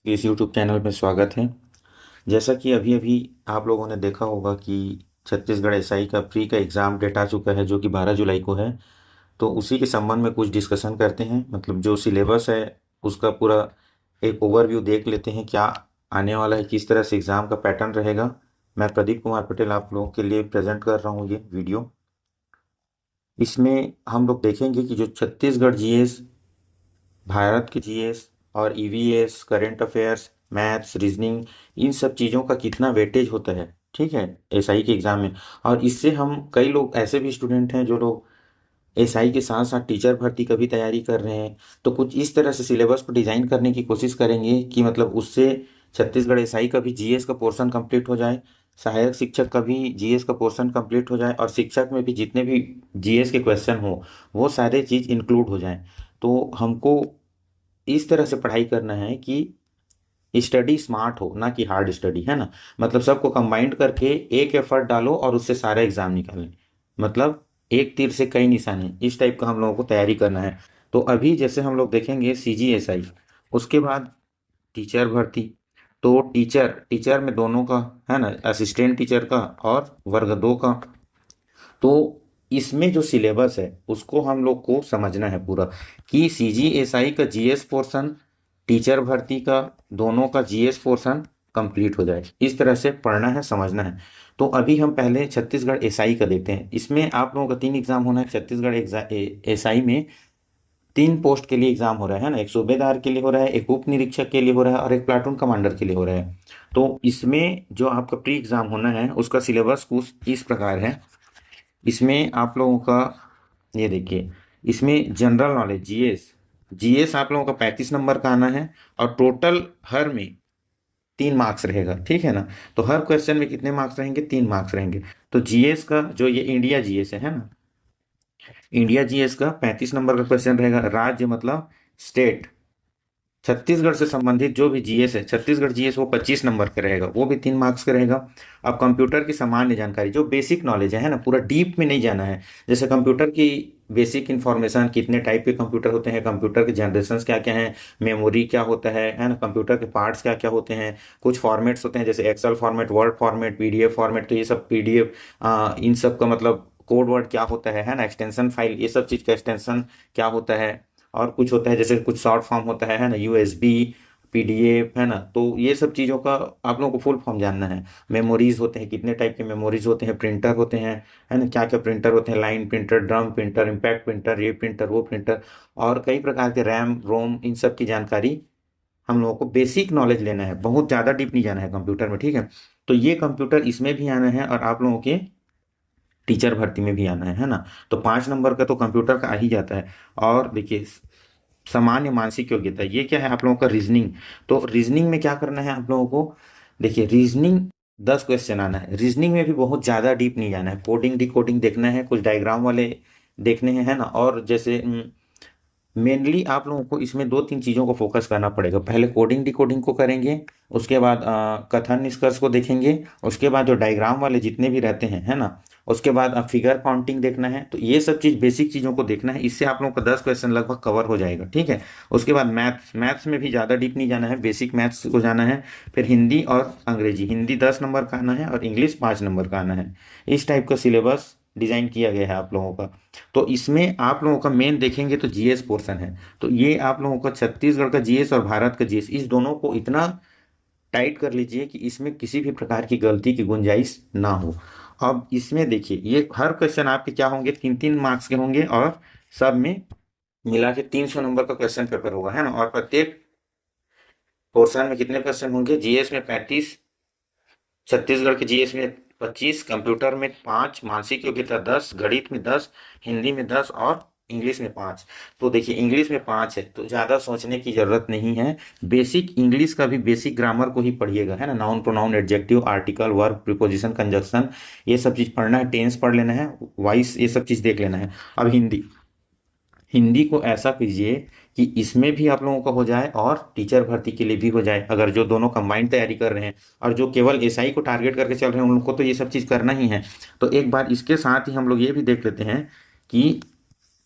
इस YouTube channel में स्वागत है। जैसा कि अभी अभी आप लोगों ने देखा होगा कि छत्तीसगढ़ एसआई का प्री का एग्ज़ाम डेट आ चुका है, जो कि 12 जुलाई को है। तो उसी के संबंध में कुछ डिस्कशन करते हैं। मतलब जो सिलेबस है उसका पूरा एक ओवरव्यू देख लेते हैं, क्या आने वाला है, किस तरह से एग्ज़ाम का पैटर्न रहेगा। मैं प्रदीप कुमार पटेल आप लोगों के लिए प्रेजेंट कर रहा हूँ ये वीडियो। इसमें हम लोग देखेंगे कि जो छत्तीसगढ़ जीएस, भारत के जीएस और EVS, current affairs, maths, reasoning, इन सब चीज़ों का कितना वेटेज होता है, ठीक है, एसआई के एग्ज़ाम में। और इससे हम कई लोग ऐसे भी स्टूडेंट हैं जो लोग एसआई के साथ साथ टीचर भर्ती का भी तैयारी कर रहे हैं। तो कुछ इस तरह से सिलेबस को डिज़ाइन करने की कोशिश करेंगे कि मतलब उससे छत्तीसगढ़ एसआई का भी जीएस का पोर्शन कंप्लीट हो जाए, सहायक शिक्षक का भी जीएस का पोर्शन कंप्लीट हो जाए, और शिक्षक में भी जितने भी जीएस के क्वेश्चन हो वो सारे चीज़ इंक्लूड हो जाएं। तो हमको इस तरह से पढ़ाई करना है कि स्टडी स्मार्ट हो, ना कि हार्ड स्टडी, है ना। मतलब सबको कंबाइंड करके एक एफर्ट डालो और उससे सारा एग्जाम निकालें। मतलब एक तीर से कई निशाने, इस टाइप का हम लोगों को तैयारी करना है। तो अभी जैसे हम लोग देखेंगे सीजीएसआई, उसके बाद टीचर भर्ती। तो टीचर टीचर में दोनों का, है ना, असिस्टेंट टीचर का और वर्ग दो का। तो इसमें जो सिलेबस है उसको हम लोग को समझना है पूरा, कि सीजीएसआई का जीएस पोर्शन, टीचर भर्ती का, दोनों का जीएस पोर्शन कंप्लीट हो जाए। इस तरह से पढ़ना है, समझना है। तो अभी हम पहले छत्तीसगढ़ एसआई का देखते हैं। इसमें आप लोगों का 3 एग्जाम होना है। छत्तीसगढ़ एसआई में 3 पोस्ट के लिए एग्जाम हो रहा है ना। एक सूबेदार के लिए हो रहा है, एक उप निरीक्षक के लिए हो रहा है, और एक प्लाटून कमांडर के लिए हो रहा है। तो इसमें जो आपका प्री एग्जाम होना है उसका सिलेबस कुछ इस प्रकार है। इसमें आप लोगों का, ये देखिए, इसमें जनरल नॉलेज जीएस, जीएस आप लोगों का 35 नंबर का आना है। और टोटल हर में 3 मार्क्स रहेगा, ठीक है ना। तो हर क्वेश्चन में कितने मार्क्स रहेंगे? 3 मार्क्स रहेंगे। तो जीएस का जो ये इंडिया जीएस है ना, इंडिया जीएस का 35 नंबर का क्वेश्चन रहेगा। राज्य मतलब स्टेट, छत्तीसगढ़ से संबंधित जो भी जीएस है, छत्तीसगढ़ जीएस, वो 25 नंबर का रहेगा, वो भी 3 मार्क्स का रहेगा। अब कंप्यूटर की सामान्य जानकारी, जो बेसिक नॉलेज है ना, पूरा डीप में नहीं जाना है। जैसे कंप्यूटर की बेसिक इंफॉर्मेशन, कितने टाइप के कंप्यूटर होते हैं, कंप्यूटर के जनरेशन्स क्या क्या हैं, मेमोरी क्या होता है ना, कंप्यूटर के पार्ट्स क्या क्या होते हैं, कुछ फॉर्मेट्स होते हैं जैसे Excel format, Word format, PDF format. तो ये सब पीडीएफ, इन सब का मतलब कोड वर्ड क्या होता है ना, एक्सटेंशन फाइल, ये सब चीज़ का एक्सटेंशन क्या होता है। और कुछ होता है जैसे कुछ शॉर्ट फॉर्म होता है ना, यूएसबी, पीडीएफ, है ना। तो ये सब चीज़ों का आप लोगों को फुल फॉर्म जानना है। मेमोरीज होते हैं, कितने टाइप के मेमोरीज होते हैं, प्रिंटर होते हैं, है ना, क्या क्या प्रिंटर होते हैं, line printer, drum printer, impact printer, ये प्रिंटर, वो प्रिंटर, और कई प्रकार के रैम रोम, इन सब की जानकारी हम लोगों को बेसिक नॉलेज लेना है। बहुत ज़्यादा डीप नहीं जाना है कंप्यूटर में, ठीक है। तो ये कंप्यूटर इसमें भी आना है, और आप लोगों के टीचर भर्ती में भी आना है ना। तो 5 नंबर का तो कंप्यूटर का आ ही जाता है। और देखिए, सामान्य मानसिक योग्यता, ये क्या है आप लोगों का? रीजनिंग। तो रीजनिंग में क्या करना है आप लोगों को? देखिए, रीजनिंग 10 क्वेश्चन आना है। रीजनिंग में भी बहुत ज़्यादा डीप नहीं जाना है। कोडिंग डिकोडिंग देखना है, कुछ डायग्राम वाले देखने हैं, है ना। और जैसे मेनली आप लोगों को इसमें 2-3 चीज़ों को फोकस करना पड़ेगा। पहले कोडिंग डिकोडिंग को करेंगे, उसके बाद कथन निष्कर्ष को देखेंगे, उसके बाद जो डायग्राम वाले जितने भी रहते हैं, है ना, उसके बाद फिगर काउंटिंग देखना है। तो ये सब चीज़ बेसिक चीज़ों को देखना है। इससे आप लोगों का 10 क्वेश्चन लगभग कवर हो जाएगा, ठीक है। उसके बाद मैथ्स, मैथ्स में भी ज़्यादा डीप नहीं जाना है, बेसिक मैथ्स को जाना है। फिर हिंदी और अंग्रेजी, हिंदी 10 नंबर का आना है और इंग्लिश 5 नंबर का आना है। इस टाइप का सिलेबस डिज़ाइन किया गया है आप लोगों का। तो इसमें आप लोगों का मेन देखेंगे तो जीएस पोर्शन है। तो ये आप लोगों का छत्तीसगढ़ का जीएस और भारत का जीएस, इस दोनों को इतना टाइट कर लीजिए कि इसमें किसी भी प्रकार की गलती की गुंजाइश ना हो। अब इसमें देखिए, ये हर क्वेश्चन आपके क्या होंगे? 3-3 मार्क्स के होंगे, और सब में मिला के 300 नंबर का क्वेश्चन पेपर होगा, है ना। और प्रत्येक पोर्शन में कितने क्वेश्चन होंगे? जीएस में 35, छत्तीसगढ़ के जीएस में 25, कंप्यूटर में 5, मानसिक योग्यता 10, गणित में 10, हिंदी में 10, और इंग्लिश में 5। तो देखिए, इंग्लिश में 5 है तो ज़्यादा सोचने की ज़रूरत नहीं है। बेसिक इंग्लिश का भी बेसिक ग्रामर को ही पढ़िएगा, है ना। Noun pronoun adjective article verb preposition conjunction, ये सब चीज़ पढ़ना है। टेंस पढ़ लेना है, वॉइस, ये सब चीज़ देख लेना है। अब हिंदी, हिंदी को ऐसा कीजिए कि इसमें भी आप लोगों का हो जाए और टीचर भर्ती के लिए भी हो जाए। अगर जो दोनों कंबाइंड तैयारी कर रहे हैं, और जो केवल एसआई को टारगेट करके चल रहे हैं, उन लोग को तो ये सब चीज़ करना ही है। तो एक बार इसके साथ ही हम लोग ये भी देख लेते हैं कि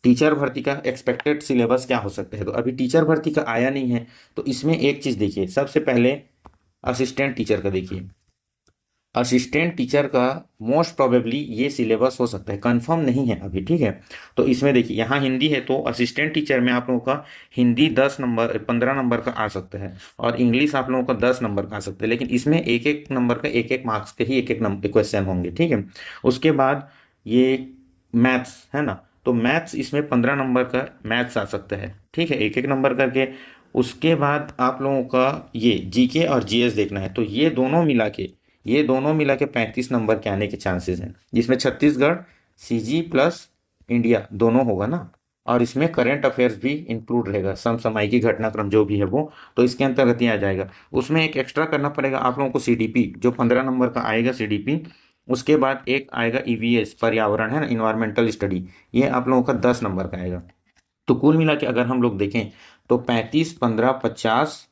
टीचर भर्ती का एक्सपेक्टेड सिलेबस क्या हो सकता है, तो अभी टीचर भर्ती का आया नहीं है। तो इसमें एक चीज देखिए, सबसे पहले असिस्टेंट टीचर का देखिए। असिस्टेंट टीचर का मोस्ट प्रोबेबली ये सिलेबस हो सकता है, कंफर्म नहीं है अभी, ठीक है। तो इसमें देखिए, यहाँ हिंदी है तो असिस्टेंट टीचर में आप लोगों का हिंदी 10 नंबर 15 नंबर का आ सकता है, और इंग्लिश आप लोगों का 10 नंबर का आ सकता है, लेकिन इसमें एक एक नंबर का एक एक मार्क्स के ही एक एक नंबर क्वेश्चन होंगे, ठीक है। उसके बाद ये मैथ्स है ना, तो मैथ्स इसमें 15 नंबर का मैथ्स आ सकता है, ठीक है, एक एक नंबर करके। उसके बाद आप लोगों का ये जीके और जीएस देखना है, तो ये दोनों मिला के 35 नंबर के आने के चांसेस हैं, जिसमें छत्तीसगढ़, सीजी प्लस इंडिया दोनों होगा ना, और इसमें करंट अफेयर्स भी इंक्लूड रहेगा, समसामयिकी घटनाक्रम जो भी है वो, तो इसके अंतर्गत ही आ जाएगा। उसमें एक एक्स्ट्रा करना पड़ेगा आप लोगों को सीडीपी, जो 15 नंबर का आएगा सीडीपी। उसके बाद एक आएगा ईवीएस, पर्यावरण है ना, इन्वायरमेंटल स्टडी, ये आप लोगों का 10 नंबर का आएगा। तो कुल मिला के अगर हम लोग देखें तो 35 15 50,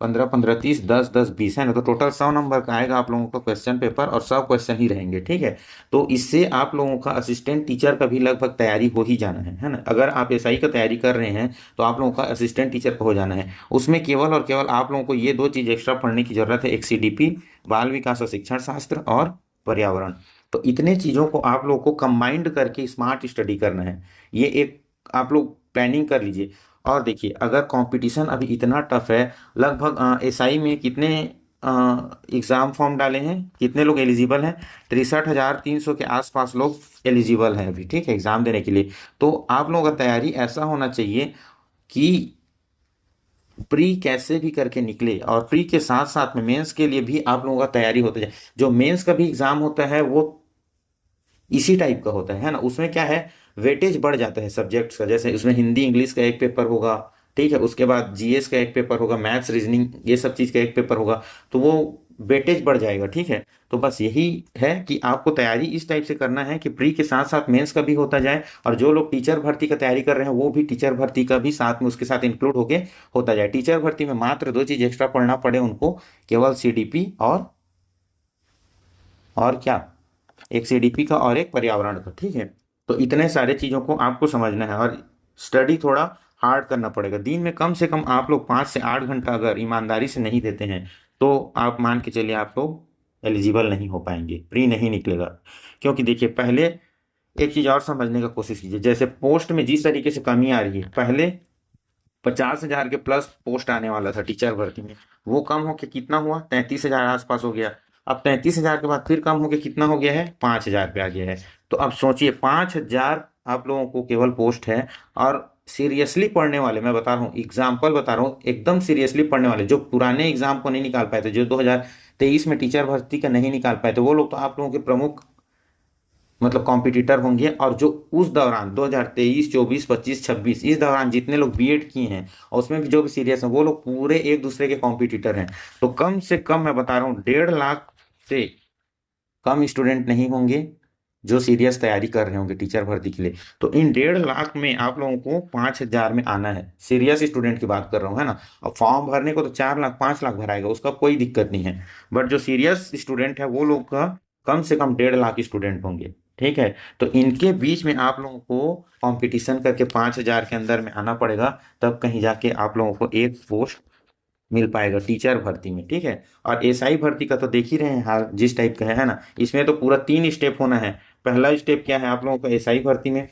15 15 30, 10 10 20 है ना, तो टोटल 100 नंबर का आएगा आप लोगों का क्वेश्चन पेपर, और 100 क्वेश्चन ही रहेंगे, ठीक है। तो इससे आप लोगों का असिस्टेंट टीचर का भी लगभग तैयारी हो ही जाना है ना। अगर आप एसआई का तैयारी कर रहे हैं तो आप लोगों का असिस्टेंट टीचर का हो जाना है। उसमें केवल और केवल आप लोगों को ये दो चीज़ एक्स्ट्रा पढ़ने की जरूरत है, एक सीडीपी, बाल विकास और शिक्षण शास्त्र, और पर्यावरण। तो इतने चीज़ों को आप लोगों को कंबाइंड करके स्मार्ट स्टडी करना है। ये एक आप लोग प्लानिंग कर लीजिए। और देखिए, अगर कंपटीशन अभी इतना टफ है, लगभग एसआई में कितने एग्ज़ाम फॉर्म डाले हैं, कितने लोग एलिजिबल हैं, 63,300 के आसपास लोग एलिजिबल हैं अभी, ठीक है, एग्ज़ाम देने के लिए। तो आप लोगों का तैयारी ऐसा होना चाहिए कि प्री कैसे भी करके निकले, और प्री के साथ साथ में मेंस के लिए भी आप लोगों का तैयारी होता जाए। जो मेंस का भी एग्ज़ाम होता है वो इसी टाइप का होता है ना, उसमें क्या है, वेटेज बढ़ जाता है सब्जेक्ट्स का, जैसे उसमें हिंदी इंग्लिश का एक पेपर होगा, ठीक है, उसके बाद जीएस का एक पेपर होगा, मैथ्स रीजनिंग ये सब चीज़ का एक पेपर होगा, तो वो वेटेज बढ़ जाएगा, ठीक है। तो बस यही है कि आपको तैयारी इस टाइप से करना है कि प्री के साथ साथ मेंस का भी होता जाए, और जो लोग टीचर भर्ती का तैयारी कर रहे हैं वो भी टीचर भर्ती का भी साथ में उसके साथ इंक्लूड होके होता जाए। टीचर भर्ती में मात्र दो चीज़ एक्स्ट्रा पढ़ना पड़े उनको, केवल सीडीपी और क्या, एक सीडीपी का और एक पर्यावरण का, ठीक है। तो इतने सारे चीज़ों को आपको समझना है, और स्टडी थोड़ा हार्ड करना पड़ेगा। दिन में कम से कम आप लोग 5 से 8 घंटा अगर ईमानदारी से नहीं देते हैं तो आप मान के चलिए आप लोग एलिजिबल नहीं हो पाएंगे, प्री नहीं निकलेगा। क्योंकि देखिए, पहले एक चीज़ और समझने का कोशिश कीजिए, जैसे पोस्ट में जिस तरीके से कमी आ रही है, पहले 50,000 के प्लस पोस्ट आने वाला था टीचर भर्ती में, वो कम होके कितना हुआ, 33,000 आसपास हो गया। अब 33,000 के बाद फिर कम होके कितना हो गया है, 5,000 पे आ गया है। तो अब सोचिए, 5,000 आप लोगों को केवल पोस्ट है, और सीरियसली पढ़ने वाले, मैं बता रहा हूँ, एग्जाम्पल बता रहा हूँ, एकदम सीरियसली पढ़ने वाले, जो पुराने एग्जाम को नहीं निकाल पाए थे, जो 2023 में टीचर भर्ती का नहीं निकाल पाए थे, वो लोग तो आप लोगों के प्रमुख मतलब कॉम्पिटिटर होंगे। और जो उस दौरान 2023 24 25 26 इस दौरान जितने लोग बीएड किए हैं, और उसमें भी जो भी सीरियस हैं, वो लोग पूरे एक दूसरे के कॉम्पिटिटर हैं। तो कम से कम मैं बता रहा हूँ, 1.5 लाख से कम स्टूडेंट नहीं होंगे जो सीरियस तैयारी कर रहे होंगे टीचर भर्ती के लिए। तो इन 1.5 लाख में आप लोगों को 5,000 में आना है, सीरियस स्टूडेंट की बात कर रहा हूँ, है ना। अब फॉर्म भरने को तो 4 लाख 5 लाख भराएगा, उसका कोई दिक्कत नहीं है, बट जो सीरियस स्टूडेंट है वो लोग का कम से कम 1.5 लाख स्टूडेंट होंगे, ठीक है। तो इनके बीच में आप लोगों को कंपटीशन करके 5,000 के अंदर में आना पड़ेगा, तब कहीं जाके आप लोगों को एक पोस्ट मिल पाएगा टीचर भर्ती में, ठीक है। और एसआई भर्ती का तो देख ही रहे हैं हाल जिस टाइप का है ना, इसमें तो पूरा 3 स्टेप होना है। पहला स्टेप क्या है आप लोगों का एसआई भर्ती में,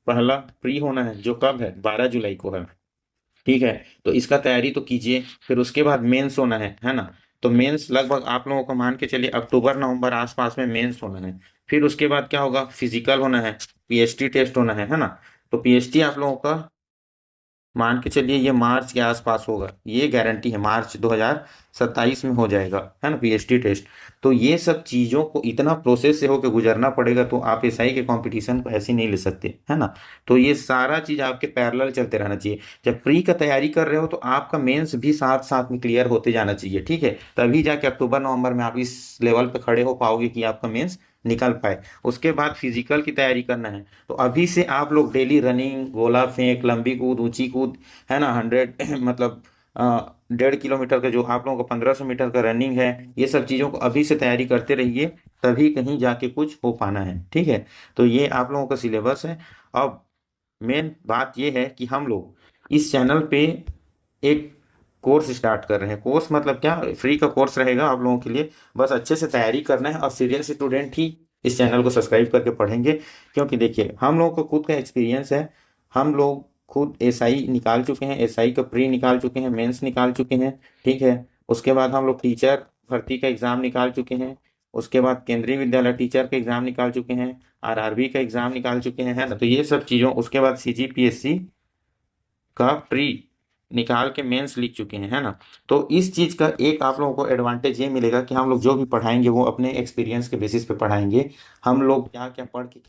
पहला प्री होना है, जो कब है, 12 जुलाई को है, ठीक है। तो इसका तैयारी तो कीजिए। फिर उसके बाद मेंस होना है ना। तो मेंस लगभग आप लोगों को मान के चलिए अक्टूबर नवंबर आसपास में मेंस होना है। फिर उसके बाद क्या होगा, फिजिकल होना है, पीएचटी टेस्ट होना है ना। तो पीएचटी आप लोगों का मान के चलिए ये मार्च के आसपास होगा, ये गारंटी है, मार्च 2027 में हो जाएगा, है ना, पीएचडी टेस्ट। तो ये सब चीज़ों को इतना प्रोसेस से होकर गुजरना पड़ेगा, तो आप एसआई के कंपटीशन को ऐसे नहीं ले सकते, है ना। तो ये सारा चीज़ आपके पैरेलल चलते रहना चाहिए। जब प्री का तैयारी कर रहे हो तो आपका मेंस भी साथ साथ में क्लियर होते जाना चाहिए, ठीक है। तभी जाके अक्टूबर नवंबर में आप इस लेवल पे खड़े हो पाओगे कि आपका मेंस निकल पाए। उसके बाद फिजिकल की तैयारी करना है, तो अभी से आप लोग डेली रनिंग, गोला फेंक, लंबी कूद, ऊंची कूद, है ना, 100 मतलब 1.5 किलोमीटर का जो आप लोगों का 1500 मीटर का रनिंग है, ये सब चीज़ों को अभी से तैयारी करते रहिए, तभी कहीं जाके कुछ हो पाना है, ठीक है। तो ये आप लोगों का सिलेबस है। अब मेन बात ये है कि हम लोग इस चैनल पे एक कोर्स स्टार्ट कर रहे हैं। कोर्स मतलब क्या, फ्री का कोर्स रहेगा आप लोगों के लिए। बस अच्छे से तैयारी करना है और सीरियस स्टूडेंट ही इस चैनल को सब्सक्राइब करके पढ़ेंगे। क्योंकि देखिए हम लोगों को खुद का एक्सपीरियंस है, हम लोग खुद एसआई निकाल चुके हैं, एसआई का प्री निकाल चुके हैं, मेंस निकाल चुके हैं, ठीक है। उसके बाद हम लोग टीचर भर्ती का एग्ज़ाम निकाल चुके हैं। उसके बाद केंद्रीय विद्यालय टीचर का एग्ज़ाम निकाल चुके हैं, आरआरबी का एग्ज़ाम निकाल चुके हैं, है ना। तो ये सब चीज़ों, उसके बाद सीजीपीएससी का प्री निकाल के मेंस लिख चुके हैं, है ना। तो इस चीज़ का एक आप लोगों को एडवांटेज ये मिलेगा कि हम लोग जो भी पढ़ाएंगे वो अपने एक्सपीरियंस के बेसिस पे पढ़ाएंगे। हम लोग क्या क्या पढ़ के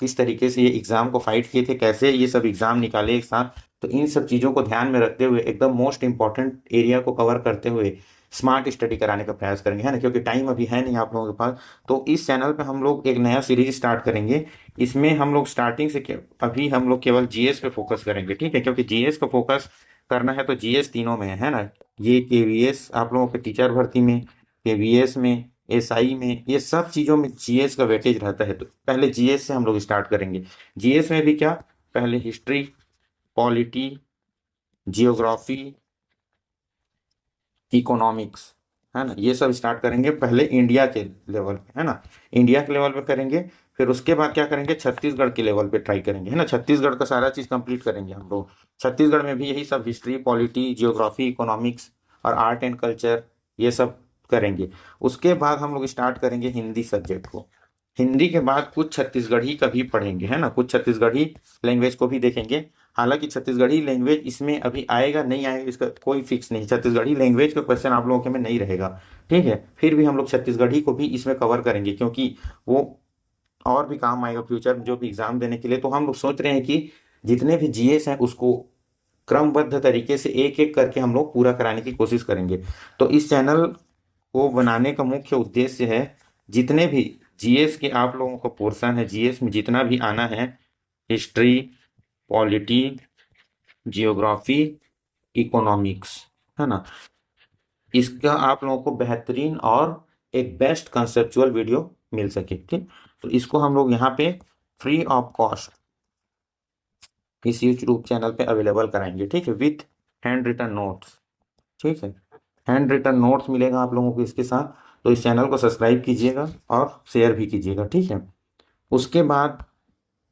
किस तरीके से ये एग्ज़ाम को फाइट किए थे, कैसे ये सब एग्ज़ाम निकाले एक साथ। तो इन सब चीज़ों को ध्यान में रखते हुए, एकदम मोस्ट इंपॉर्टेंट एरिया को कवर करते हुए स्मार्ट स्टडी कराने का प्रयास करेंगे, है ना। क्योंकि टाइम अभी है नहीं आप लोगों के पास। तो इस चैनल पे हम लोग एक नया सीरीज स्टार्ट करेंगे। इसमें हम लोग स्टार्टिंग से अभी हम लोग केवल जीएस पे फोकस करेंगे, ठीक है। क्योंकि जीएस को फोकस करना है तो जीएस तीनों में है ना। ये केवीएस आप लोगों के टीचर भर्ती में, केवीएस में, एसआई में, ये सब चीज़ों में जीएस का वेटेज रहता है। तो पहले जीएस से हम लोग स्टार्ट करेंगे। जीएस में भी क्या, पहले हिस्ट्री, पॉलिटी, जियोग्राफी, इकोनॉमिक्स, है ना, ये सब स्टार्ट करेंगे पहले इंडिया के लेवल पे, है ना। इंडिया के लेवल पे करेंगे। फिर उसके बाद क्या करेंगे, छत्तीसगढ़ के लेवल पे ट्राई करेंगे, है ना। छत्तीसगढ़ का सारा चीज़ कंप्लीट करेंगे हम लोग। छत्तीसगढ़ में भी यही सब हिस्ट्री, पॉलिटी, जियोग्राफी, इकोनॉमिक्स और आर्ट एंड कल्चर, ये सब करेंगे। उसके बाद हम लोग स्टार्ट करेंगे हिंदी सब्जेक्ट को। हिंदी के बाद कुछ छत्तीसगढ़ी का भी पढ़ेंगे, है ना। कुछ छत्तीसगढ़ी लैंग्वेज को भी देखेंगे। हालांकि छत्तीसगढ़ी लैंग्वेज इसमें अभी आएगा नहीं आएगा इसका कोई फिक्स नहीं। छत्तीसगढ़ी लैंग्वेज का क्वेश्चन आप लोगों के में नहीं रहेगा, ठीक है। फिर भी हम लोग छत्तीसगढ़ी को भी इसमें कवर करेंगे, क्योंकि वो और भी काम आएगा फ्यूचर में जो भी एग्जाम देने के लिए। तो हम लोग सोच रहे हैं कि जितने भी जीएस हैं उसको क्रमबद्ध तरीके से एक एक करके हम लोग पूरा कराने की कोशिश करेंगे। तो इस चैनल को बनाने का मुख्य उद्देश्य है, जितने भी जीएस के आप लोगों का पोर्शन है, जीएस में जितना भी आना है, हिस्ट्री, पॉलिटी, जियोग्राफी, इकोनॉमिक्स, है ना, इसका आप लोगों को बेहतरीन और एक बेस्ट कंसेप्चुअल वीडियो मिल सके, ठीक। तो इसको हम लोग यहाँ पे फ्री ऑफ कॉस्ट इस यूट्यूब चैनल पे अवेलेबल कराएंगे, ठीक है, विथ हैंड रिटन नोट्स, ठीक है। हैंड रिटन नोट्स मिलेगा आप लोगों को इसके साथ। तो इस चैनल को सब्सक्राइब कीजिएगा और शेयर भी कीजिएगा, ठीक है। उसके बाद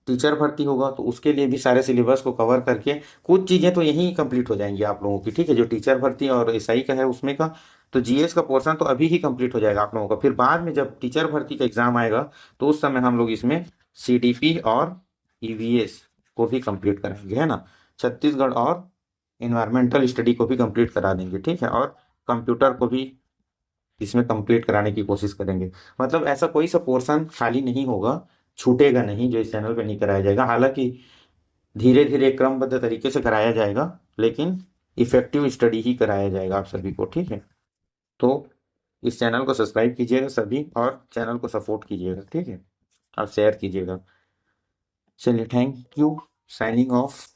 टीचर भर्ती होगा तो उसके लिए भी सारे सिलेबस को कवर करके कुछ चीज़ें तो यहीं कंप्लीट हो जाएंगी आप लोगों की, ठीक है। जो टीचर भर्ती और एसआई का है उसमें का, तो जीएस का पोर्शन तो अभी ही कंप्लीट हो जाएगा आप लोगों का। फिर बाद में जब टीचर भर्ती का एग्जाम आएगा तो उस समय हम लोग इसमें सीडीपी और ईवीएस को भी कंप्लीट कराएंगे, है ना। छत्तीसगढ़ और इन्वायरमेंटल स्टडी को भी कंप्लीट करा देंगे, ठीक है। और कंप्यूटर को भी इसमें कंप्लीट कराने की कोशिश करेंगे। मतलब ऐसा कोई सा पोर्शन खाली नहीं होगा, छूटेगा नहीं जो इस चैनल पे नहीं कराया जाएगा। हालांकि धीरे धीरे क्रमबद्ध तरीके से कराया जाएगा, लेकिन इफेक्टिव स्टडी ही कराया जाएगा आप सभी को, ठीक है। तो इस चैनल को सब्सक्राइब कीजिएगा सभी और चैनल को सपोर्ट कीजिएगा, ठीक है, और शेयर कीजिएगा। चलिए, थैंक यू, साइनिंग ऑफ।